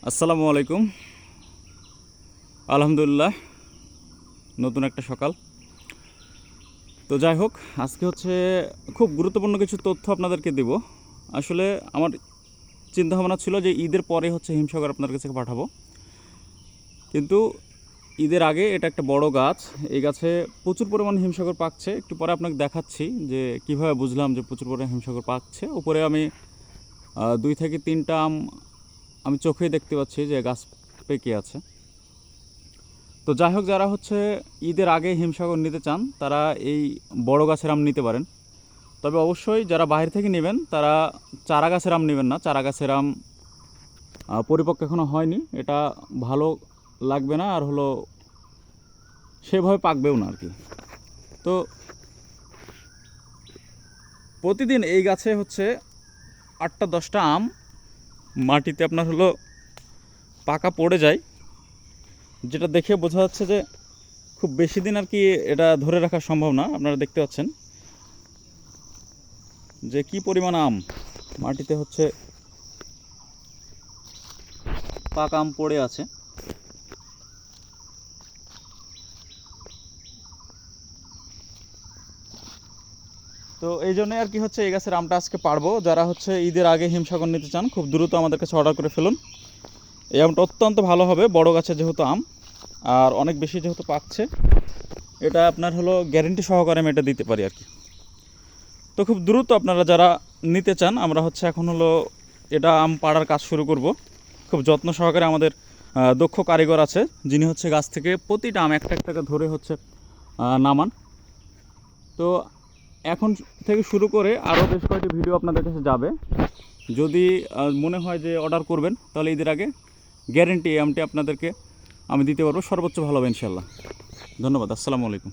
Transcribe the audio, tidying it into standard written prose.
আসসালামু আলাইকুম। আলহামদুলিল্লাহ, নতুন একটা সকাল। তো যাই হোক, আজকে হচ্ছে খুব গুরুত্বপূর্ণ কিছু তথ্য আপনাদেরকে দেব। আসলে আমার চিন্তাভাবনা ছিল যে ঈদের পরে হচ্ছে হিমসাগর আপনাদের কাছে পাঠাবো, কিন্তু ঈদের আগে এটা একটা বড় গাছ। এই গাছে প্রচুর পরিমাণ হিমসাগর পাকছে। একটু পরে আপনাকে দেখাচ্ছি যে কিভাবে বুঝলাম যে প্রচুর পরিমাণ হিমসাগর পাকছে। উপরে আমি 2 থেকে 3টা আম আমি চোখেই দেখতে পাচ্ছি যে গাছ পেকে আছে। তো যাই হোক, যারা হচ্ছে ঈদের আগে হিমসাগর নিতে চান তারা এই বড় গাছের আম নিতে পারেন। তবে অবশ্যই যারা বাইরে থেকে নেবেন তারা চারা গাছের আম নেবেন না। চারা গাছের আম পরিপক্ক এখনও হয়নি, এটা ভালো লাগবে না, আর হলো সেভাবে পাকবেও না আর কি। তো প্রতিদিন এই গাছে হচ্ছে 8টা 10টা আম মাটিতে আপনার হলো পাকা পড়ে যায়, যেটা দেখে বোঝা যাচ্ছে যে খুব বেশি দিন আর কি এটা ধরে রাখা সম্ভব না। আপনারা দেখতে পাচ্ছেন যে কি পরিমাণ আম মাটিতে হচ্ছে পাকা আম পড়ে আছে। তো এই জন্যই আর কি হচ্ছে এই গাছের আমটা আজকে পারবো। যারা হচ্ছে ঈদের আগে হিমসাগর নিতে চান খুব দ্রুত আমাদের কাছে অর্ডার করে ফেলুন। এই আমটা অত্যন্ত ভালো হবে, বড় গাছের যেহেতু আম আর অনেক বেশি যেহেতু পাকছে, এটা আপনার হলো গ্যারেন্টি সহকারে আমি এটা দিতে পারি আর কি। তো খুব দ্রুত আপনারা যারা নিতে চান, আমরা হচ্ছে এখন হলো এটা আম পাড়ার কাজ শুরু করব। খুব যত্ন সহকারে আমাদের দক্ষ কারিগর আছে, যিনি হচ্ছে গাছ থেকে প্রতিটা আম একটা একটা ধরে হচ্ছে নামান। তো এখন থেকে শুরু করে আরও বেশ কয়েকটি ভিডিও আপনাদের কাছে যাবে। যদি মনে হয় যে অর্ডার করবেন, তাহলে ঈদের আগে গ্যারেন্টি এই আমটি আপনাদেরকে আমি দিতে পারবো, সর্বোচ্চ ভালো হবে ইনশাল্লাহ। ধন্যবাদ। আসসালামু আলাইকুম।